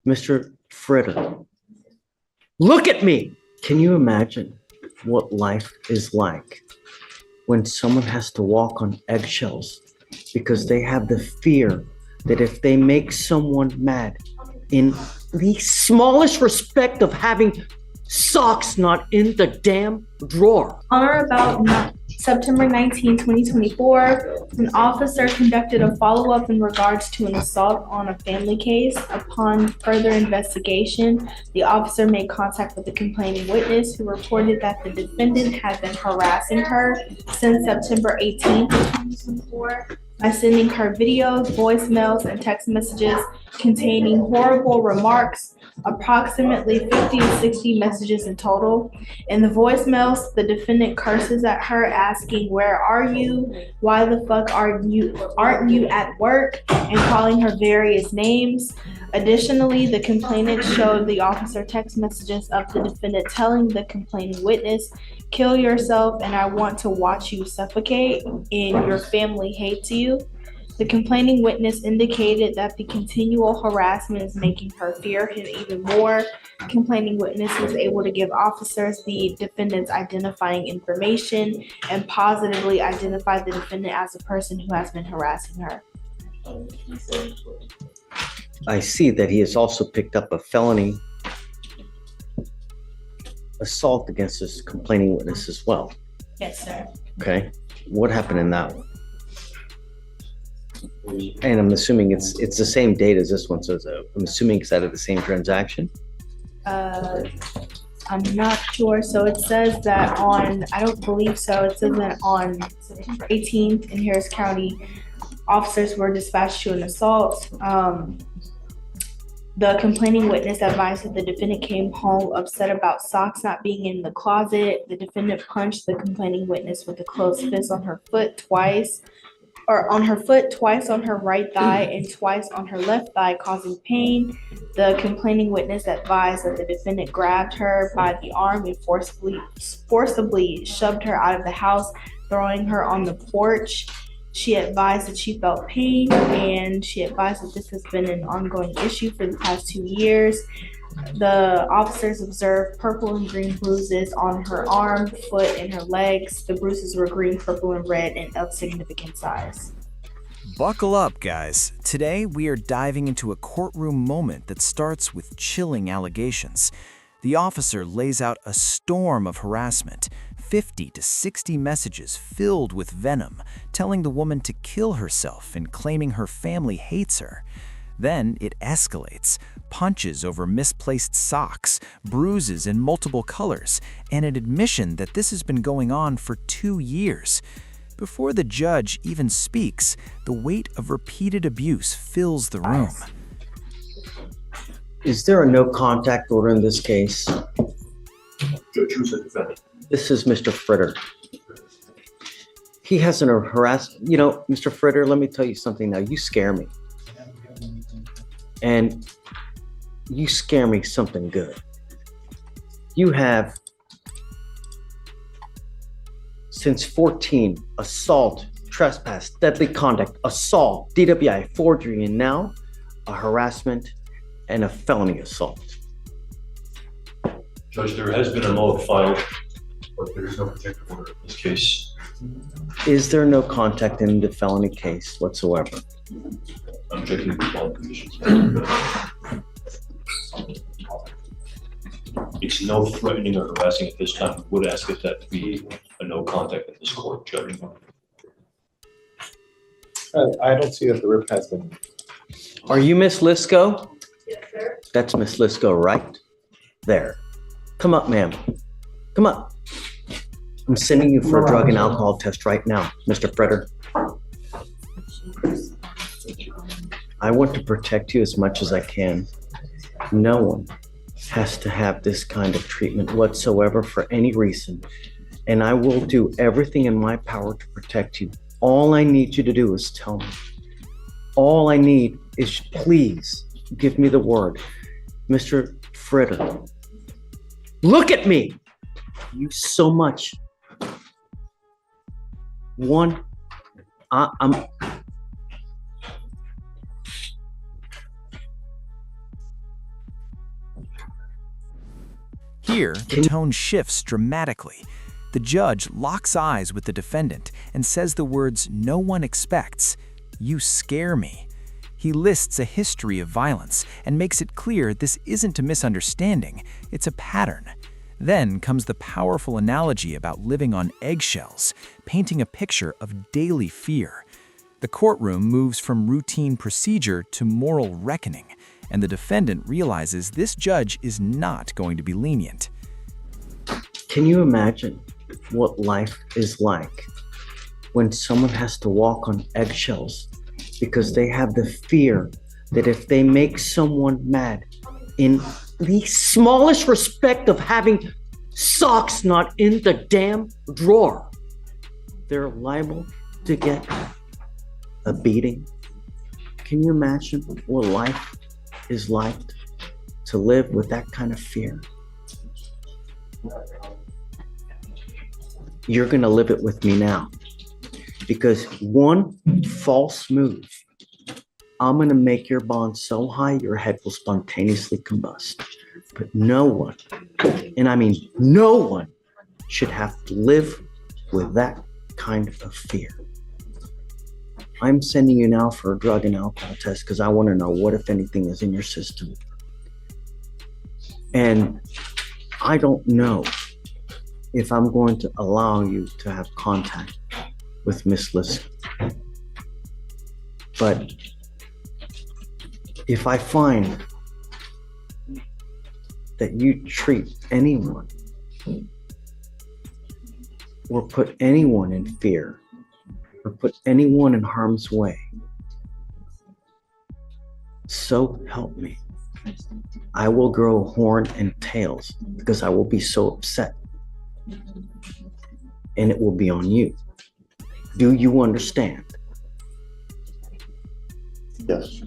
Mr. Fritter, look at me! Can you imagine what life is like when someone has to walk on eggshells because they have the fear that if they make someone mad in the smallest respect of having socks not in the damn drawer? On or about September 19, 2024, an officer conducted a follow-up in regards to an assault on a family case. Upon further investigation, the officer made contact with the complaining witness, who reported that the defendant had been harassing her since September 18, 2024 by sending her videos, voicemails, and text messages containing horrible remarks, approximately 50 to 60 messages in total. In the voicemails, the defendant curses at her, asking, "Where are you? Why the fuck aren't you at work?" and calling her various names. Additionally, the complainant showed the officer text messages of the defendant telling the complaining witness, "Kill yourself and I want to watch you suffocate, and your family hates you." The complaining witness indicated that the continual harassment is making her fear him even more. Complaining witness was able to give officers the defendant's identifying information and positively identify the defendant as a person who has been harassing her. I see that he has also picked up a felony assault against this complaining witness as well. Yes, sir. Okay, what happened in that one? And I'm assuming it's the same date as this one, so I'm assuming it's out of the same transaction. I'm not sure. So it says that I don't believe so. It says that on September 18th in Harris County, officers were dispatched to an assault. The complaining witness advised that the defendant came home upset about socks not being in the closet. The defendant punched the complaining witness with a closed fist on her foot twice on her right thigh and twice on her left thigh, causing pain. The complaining witness advised that the defendant grabbed her by the arm and forcibly shoved her out of the house, throwing her on the porch. She advised that she felt pain, and she advised that this has been an ongoing issue for the past 2 years. The officers observed purple and green bruises on her arm, foot, and her legs. The bruises were green, purple, and red and of significant size. Buckle up, guys. Today, we are diving into a courtroom moment that starts with chilling allegations. The officer lays out a storm of harassment, 50 to 60 messages filled with venom, telling the woman to kill herself and claiming her family hates her. Then it escalates, punches over misplaced socks, bruises in multiple colors, and an admission that this has been going on for 2 years. Before the judge even speaks, the weight of repeated abuse fills the room. Is there a no contact order in this case? Judge, who's the defendant? This is Mr. Fritter. He hasn't harassed, Mr. Fritter, let me tell you something now. You scare me. And you scare me something good. You have, since 14, assault, trespass, deadly conduct, assault, DWI, forgery, and now a harassment and a felony assault. Judge, there has been a note filed, but there is no protective order in this case. Is there no contact in the felony case whatsoever? I'm checking the bond conditions. It's no threatening or harassing at this time. We would ask if that be a no contact in this court, Judge. I don't see that the rip has been. Are you Miss Lisco? Yes, sir. That's Miss Lisco right there. Come up, ma'am. Come up. I'm sending you for a drug and alcohol test right now, Mr. Fritter. I want to protect you as much as I can. No one has to have this kind of treatment whatsoever for any reason. And I will do everything in my power to protect you. All I need you to do is tell me. All I need is please give me the word. Mr. Fritter, look at me. You so much. I'm Here, the tone shifts dramatically. The judge locks eyes with the defendant and says the words no one expects. "You scare me." He lists a history of violence and makes it clear this isn't a misunderstanding, it's a pattern. Then comes the powerful analogy about living on eggshells, painting a picture of daily fear. The courtroom moves from routine procedure to moral reckoning, and the defendant realizes this judge is not going to be lenient. Can you imagine what life is like when someone has to walk on eggshells because they have the fear that if they make someone mad in the smallest respect of having socks not in the damn drawer, they're liable to get a beating? Can you imagine what life is like to live with that kind of fear? You're going to live it with me now, because one false move, I'm going to make your bond so high your head will spontaneously combust. But no one, and I mean no one, should have to live with that kind of fear. I'm sending you now for a drug and alcohol test because I want to know what, if anything, is in your system. And I don't know if I'm going to allow you to have contact with Miss Lisk. But if I find that you treat anyone or put anyone in fear or put anyone in harm's way, so help me, I will grow horn and tails because I will be so upset. And it will be on you. Do you understand? Yes.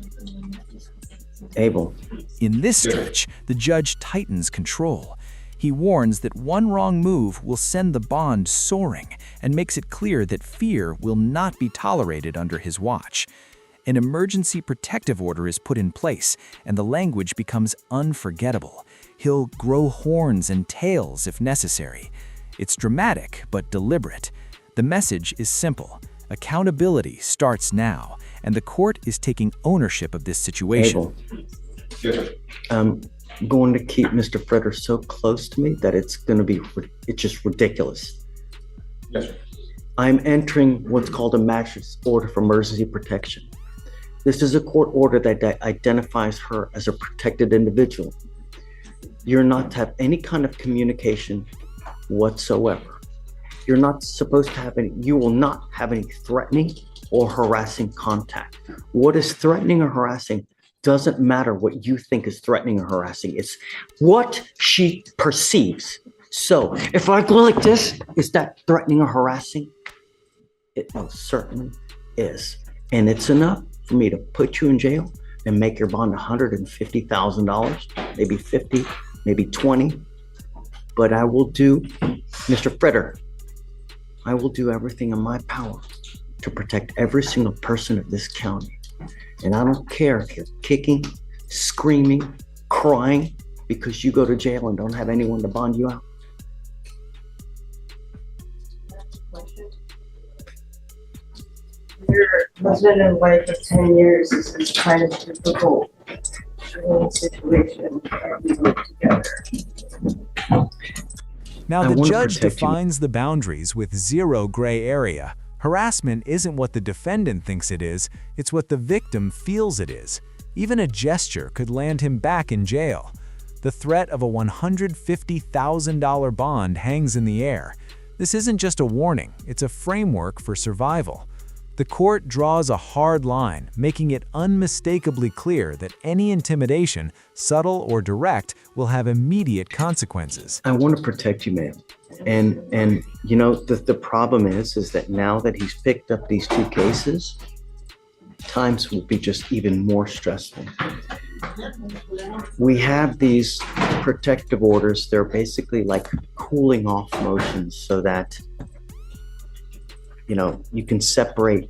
Abel. In this stretch, the judge tightens control. He warns that one wrong move will send the bond soaring and makes it clear that fear will not be tolerated under his watch. An emergency protective order is put in place, and the language becomes unforgettable. He'll grow horns and tails if necessary. It's dramatic but deliberate. The message is simple. Accountability starts now, and the court is taking ownership of this situation. Abel, I'm going to keep Mr. Freder so close to me that it's just ridiculous. Yes, sir. I'm entering what's called a magistrate's order for emergency protection. This is a court order that identifies her as a protected individual. You're not to have any kind of communication whatsoever. You're not supposed to have you will not have any threatening or harassing contact. What is threatening or harassing doesn't matter what you think is threatening or harassing. It's what she perceives. So if I go like this, is that threatening or harassing? It most certainly is. And it's enough for me to put you in jail and make your bond $150,000, maybe 50, maybe 20. But I will do, Mr. Freder, I will do everything in my power to protect every single person of this county. And I don't care if you're kicking, screaming, crying because you go to jail and don't have anyone to bond you out. Your husband and wife of 10 years is this kind of difficult situation that we live together. Now, I the wanna judge protect you. defines the boundaries with zero gray area. Harassment isn't what the defendant thinks it is, it's what the victim feels it is. Even a gesture could land him back in jail. The threat of a $150,000 bond hangs in the air. This isn't just a warning, it's a framework for survival. The court draws a hard line, making it unmistakably clear that any intimidation, subtle or direct, will have immediate consequences. I want to protect you, man. And you know, the problem is that now that he's picked up these two cases, times will be just even more stressful. We have these protective orders. They're basically like cooling off motions so that, you know, you can separate,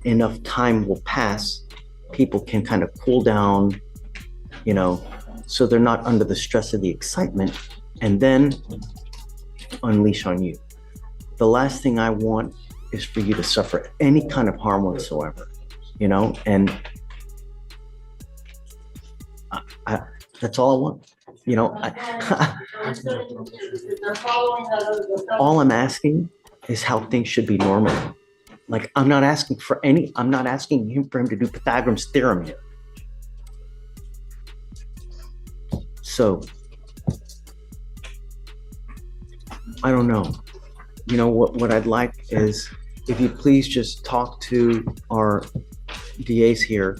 enough time will pass, people can kind of cool down, you know, so they're not under the stress of the excitement, and then unleash on you. The last thing I want is for you to suffer any kind of harm whatsoever, you know, and I that's all I want. You know, all I'm asking is how things should be normal. Like, I'm not asking him for him to do Pythagoras theorem here. So, I don't know. You know, what I'd like is if you please just talk to our DAs here.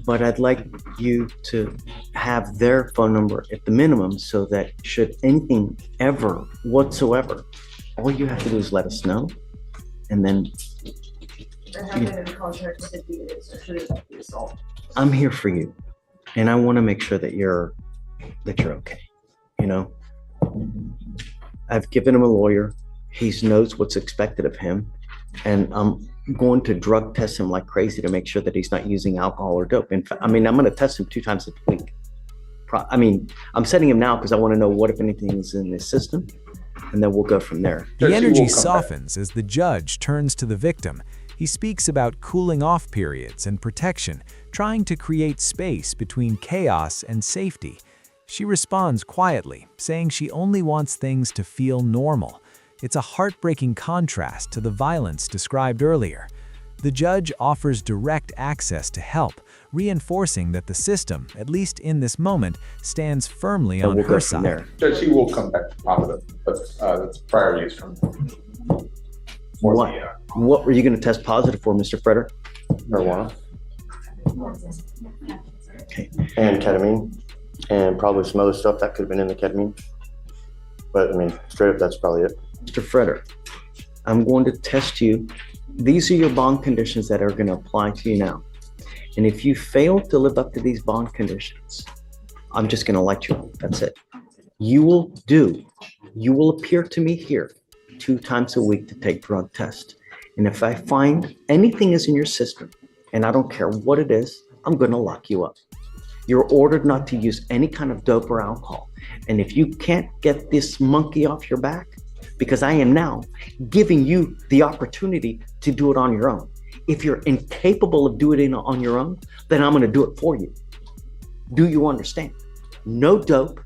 But I'd like you to have their phone number at the minimum so that should anything ever whatsoever, all you have to do is let us know. And then I have been in contact with the DAs, or should it be assault? I'm here for you. And I want to make sure that you're okay. You know, I've given him a lawyer. He knows what's expected of him. And I'm going to drug test him like crazy to make sure that he's not using alcohol or dope. In fact, I'm going to test him 2 times a week. I'm setting him now because I want to know what, if anything, is in his system, and then we'll go from there. The energy softens as the judge turns to the victim. He speaks about cooling off periods and protection, trying to create space between chaos and safety. She responds quietly, saying she only wants things to feel normal. It's a heartbreaking contrast to the violence described earlier. The judge offers direct access to help, reinforcing that the system, at least in this moment, stands firmly on her side. Judge, he will come back to positive, but that's prior use from. What were you going to test positive for, Mr. Freder? Marijuana. Okay. And ketamine, and probably some other stuff that could have been in the ketamine. But I mean, straight up, that's probably it. Mr. Freder, I'm going to test you. These are your bond conditions that are going to apply to you now. And if you fail to live up to these bond conditions, I'm just going to let you know. That's it. You will appear to me here 2 times a week to take drug tests. And if I find anything is in your system, and I don't care what it is, I'm going to lock you up. You're ordered not to use any kind of dope or alcohol. And if you can't get this monkey off your back, because I am now giving you the opportunity to do it on your own. If you're incapable of doing it on your own, then I'm going to do it for you. Do you understand? No dope,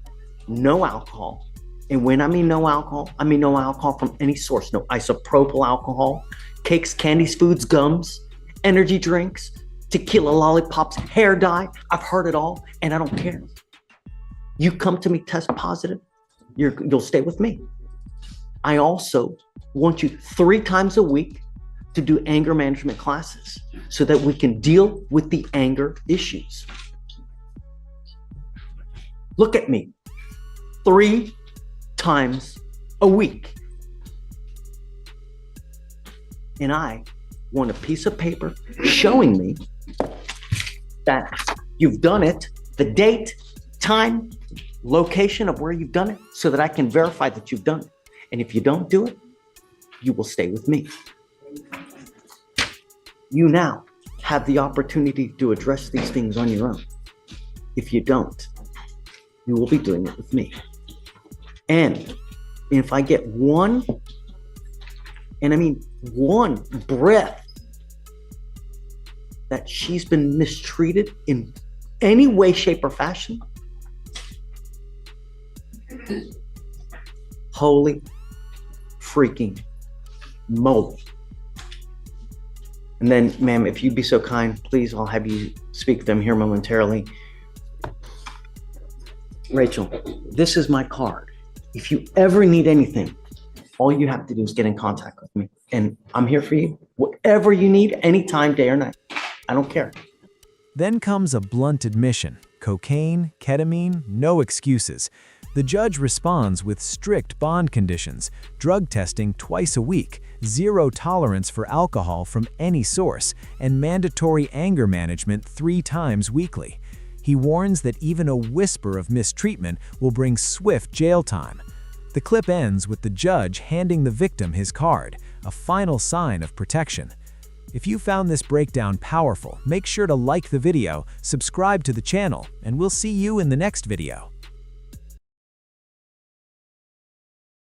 no alcohol. And when I mean no alcohol, I mean no alcohol from any source. No isopropyl alcohol, cakes, candies, foods, gums, energy drinks, tequila, lollipops, hair dye. I've heard it all, and I don't care. You come to me test positive, you'll stay with me. I also want you 3 times a week to do anger management classes so that we can deal with the anger issues. Look at me. 3 times a week. And I want a piece of paper showing me that you've done it, the date, time, location of where you've done it, so that I can verify that you've done it. And if you don't do it, you will stay with me. You now have the opportunity to address these things on your own. If you don't, you will be doing it with me. And if I get one, and I mean one breath that she's been mistreated in any way, shape, or fashion, holy freaking moly. And then, ma'am, if you'd be so kind, please, I'll have you speak to them here momentarily. Rachel, this is my card. If you ever need anything, all you have to do is get in contact with me. And I'm here for you. Whatever you need, anytime, day or night. I don't care. Then comes a blunt admission. Cocaine, ketamine, no excuses. The judge responds with strict bond conditions, drug testing twice a week, 0 tolerance for alcohol from any source, and mandatory anger management 3 times weekly. He warns that even a whisper of mistreatment will bring swift jail time. The clip ends with the judge handing the victim his card, a final sign of protection. If you found this breakdown powerful, make sure to like the video, subscribe to the channel, and we'll see you in the next video.